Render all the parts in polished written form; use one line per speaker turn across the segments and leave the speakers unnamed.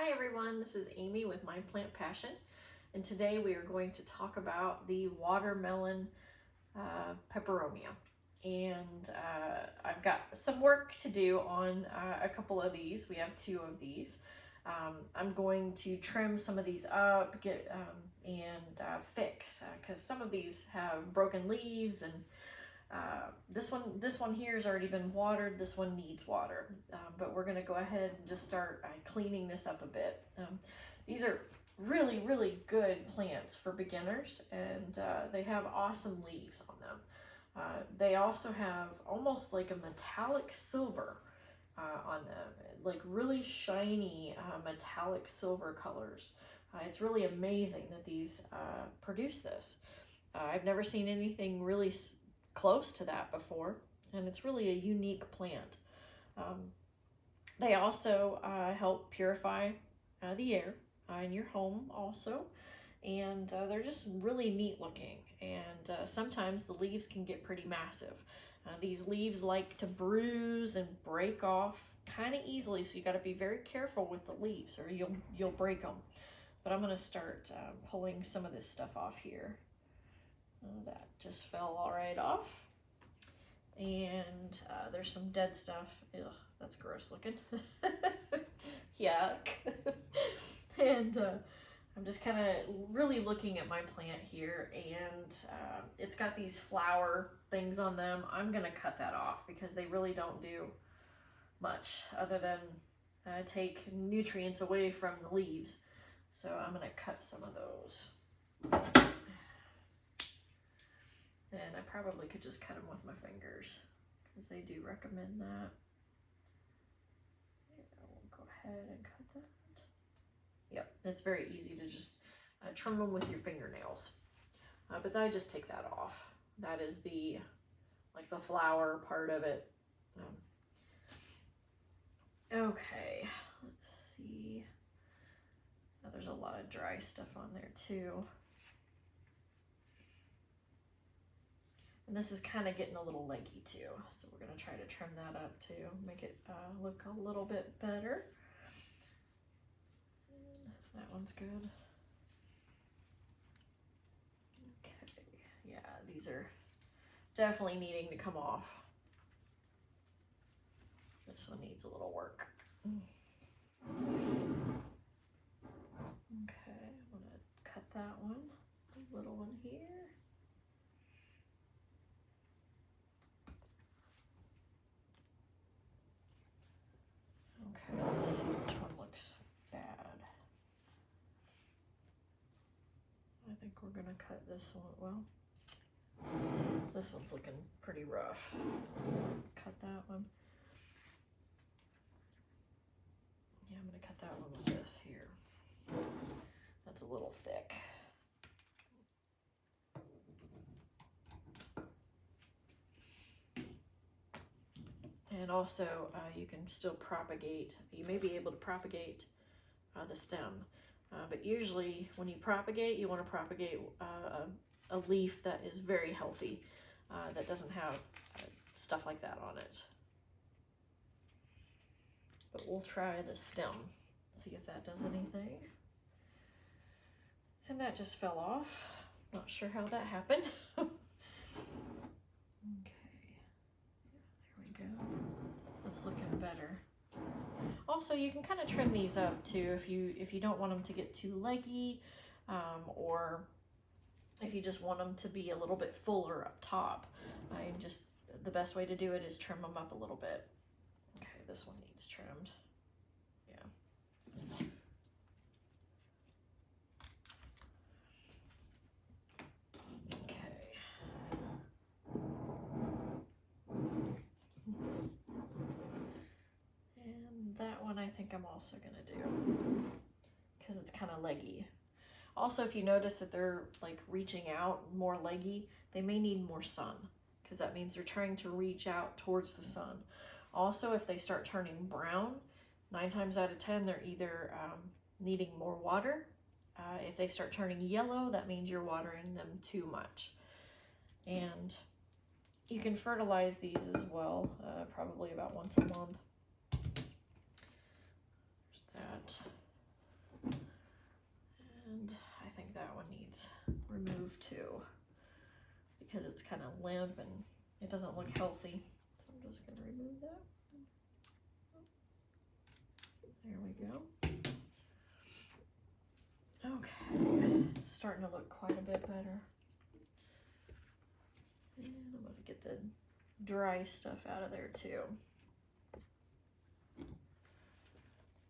Hi everyone, this is Amy with My Plant Passion, and today we are going to talk about the watermelon peperomia. And I've got some work to do on a couple of these. We have two of these. I'm going to trim some of these up, and fix, because some of these have broken leaves, and this one here has already been watered. This one needs water, but we're gonna go ahead and just start cleaning this up a bit. These are really good plants for beginners, and they have awesome leaves on them. They also have almost like a metallic silver on them, like really shiny metallic silver colors. It's really amazing that these produce this. I've never seen anything really close to that before, and it's really a unique plant. They also help purify the air in your home also, and they're just really neat looking, and sometimes the leaves can get pretty massive. These leaves like to bruise and break off kind of easily, so you got to be very careful with the leaves or you'll break them. But I'm going to start pulling some of this stuff off here. That just fell all right off. And there's some dead stuff. Ugh, that's gross looking. Yuck. And I'm just kind of really looking at my plant here, and it's got these flower things on them. I'm going to cut that off because they really don't do much other than take nutrients away from the leaves. So I'm going to cut some of those. And I probably could just cut them with my fingers because they do recommend that. Yeah, we'll go ahead and cut that. Yep, it's very easy to just trim them with your fingernails. But I just take that off. That is the flower part of it. Okay, let's see. Oh, there's a lot of dry stuff on there too. And this is kind of getting a little leggy too, so we're going to try to trim that up too, make it look a little bit better. And that one's good. Okay, yeah, these are definitely needing to come off. This one needs a little work. Okay, I'm going to cut that one, the little one here. Okay, let's see which one looks bad. I think we're gonna cut this one. Well, this one's looking pretty rough. Cut that one. Yeah, I'm gonna cut that one with this here. That's a little thick. And also, you can still propagate. You may be able to propagate the stem, but usually when you propagate, you want to propagate a leaf that is very healthy, that doesn't have stuff like that on it. But we'll try the stem, see if that does anything. And that just fell off. Not sure how that happened. Okay, there we go. That's looking better. Also, you can kind of trim these up too if you don't want them to get too leggy, or if you just want them to be a little bit fuller up top. The best way to do it is trim them up a little bit. Okay, this one needs trimmed. Yeah. Okay. And that one I think I'm also gonna do because it's kind of leggy. Also, if you notice that they're like reaching out more leggy, they may need more sun, because that means they're trying to reach out towards the sun. Also, if they start turning brown, 9 times out of 10, they're either needing more water. If they start turning yellow, that means you're watering them too much. And you can fertilize these as well, probably about once a month. There's that. one needs removed too, because it's kind of limp and it doesn't look healthy. So I'm just going to remove that. There we go. Okay, it's starting to look quite a bit better. And I'm going to get the dry stuff out of there too.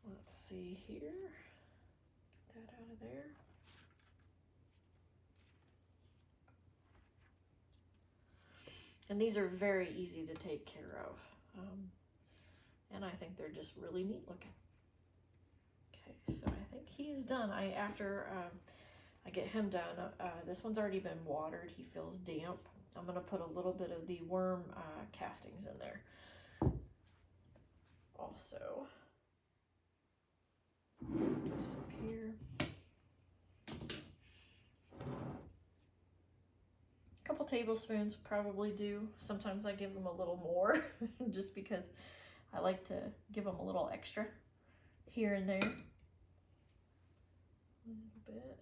Let's see here. Get that out of there. And these are very easy to take care of. And I think they're just really neat looking. Okay, so I think he is done. After I get him done, this one's already been watered. He feels damp. I'm going to put a little bit of the worm castings in there. Also, this up here. A couple tablespoons probably do. Sometimes I give them a little more just because I like to give them a little extra here and there. A little bit.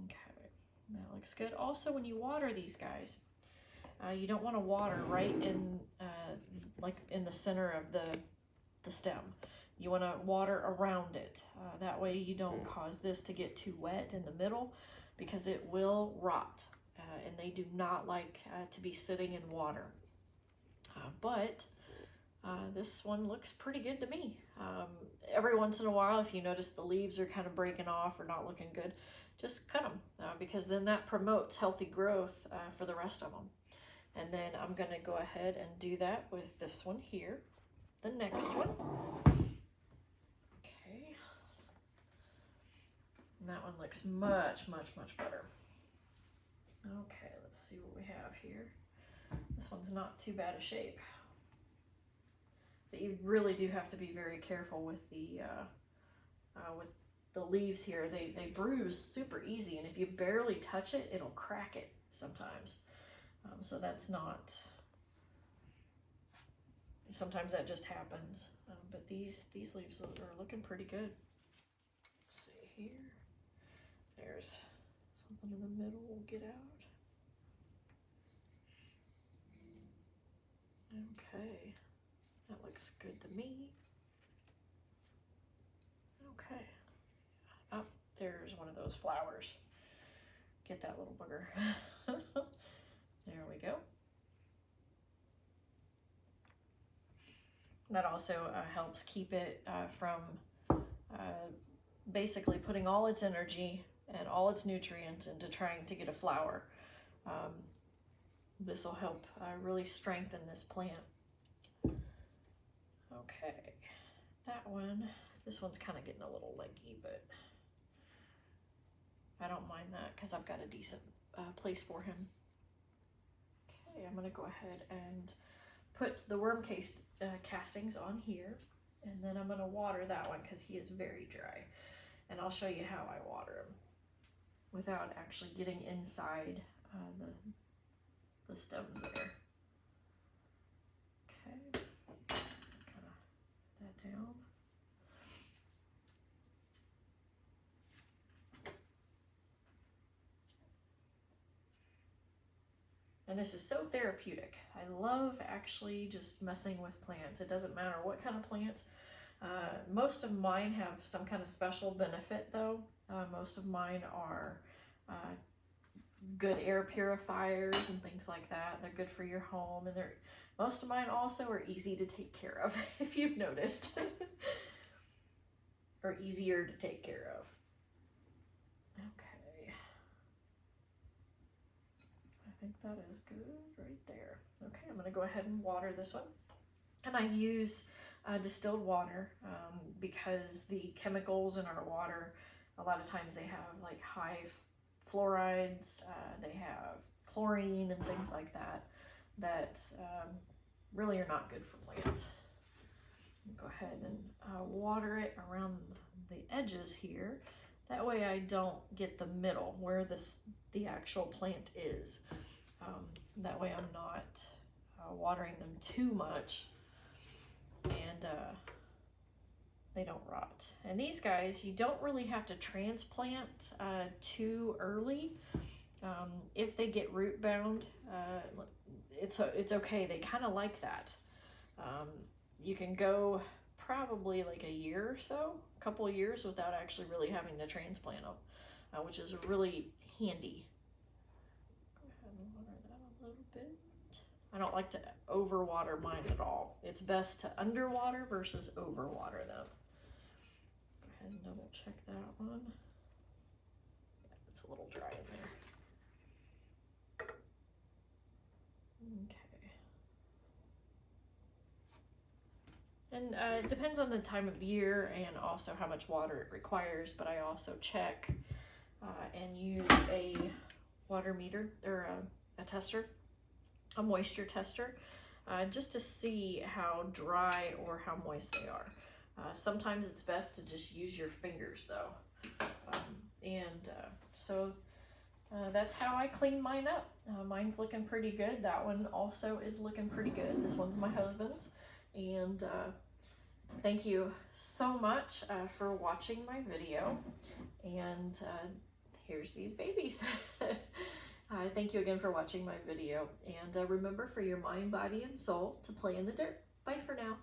Okay, that looks good. Also, when you water these guys, you don't want to water right in like in the center of the stem. You want to water around it. That way you don't cause this to get too wet in the middle, because it will rot. And they do not like to be sitting in water. But this one looks pretty good to me. Every once in a while, if you notice the leaves are kind of breaking off or not looking good, just cut them, because then that promotes healthy growth for the rest of them. And then I'm going to go ahead and do that with this one here, the next one. Okay. And that one looks much, much, much better. Okay, let's see what we have here. This one's not too bad a shape. But you really do have to be very careful with the leaves here. They bruise super easy, and if you barely touch it, it'll crack it sometimes. So that's not, sometimes that just happens. But these leaves are looking pretty good. Let's see here. There's something in the middle we'll get out. Okay, that looks good to me. Okay. Oh, there's one of those flowers. Get that little booger. There we go. That also helps keep it from basically putting all its energy and all its nutrients into trying to get a flower. This will help really strengthen this plant. Okay, that one, this one's kind of getting a little leggy, but I don't mind that because I've got a decent place for him. Okay, I'm going to go ahead and put the worm castings on here, and then I'm going to water that one because he is very dry. And I'll show you how I water him without actually getting inside the stems there. Okay, kind of that down. And this is so therapeutic. I love actually just messing with plants. It doesn't matter what kind of plants. Most of mine have some kind of special benefit though. Most of mine are good air purifiers and things like that. They're good for your home, and most of mine also are easy to take care of, if you've noticed. Or easier to take care of. Okay. I think that is good right there. Okay, I'm gonna go ahead and water this one. And I use distilled water because the chemicals in our water, a lot of times they have like high fluorides, they have chlorine and things like that, that really are not good for plants. Go ahead and water it around the edges here. That way I don't get the middle where the actual plant is. That way I'm not watering them too much and they don't rot. And these guys, you don't really have to transplant too early. If they get root bound, it's okay. They kind of like that. You can go probably like a year or so, a couple of years without actually really having to transplant them, which is really handy. Go ahead and water that a little bit. I don't like to overwater mine at all. It's best to underwater versus overwater them. Go ahead and double check that one. Yeah, it's a little dry in there. Okay. And it depends on the time of year and also how much water it requires, but I also check and use a water meter or a tester, a moisture tester, just to see how dry or how moist they are. Sometimes it's best to just use your fingers though. So that's how I clean mine up. Mine's looking pretty good. That one also is looking pretty good. This one's my husband's. And thank you so much for watching my video. And here's these babies. Thank you again for watching my video. And remember, for your mind, body, and soul to play in the dirt. Bye for now.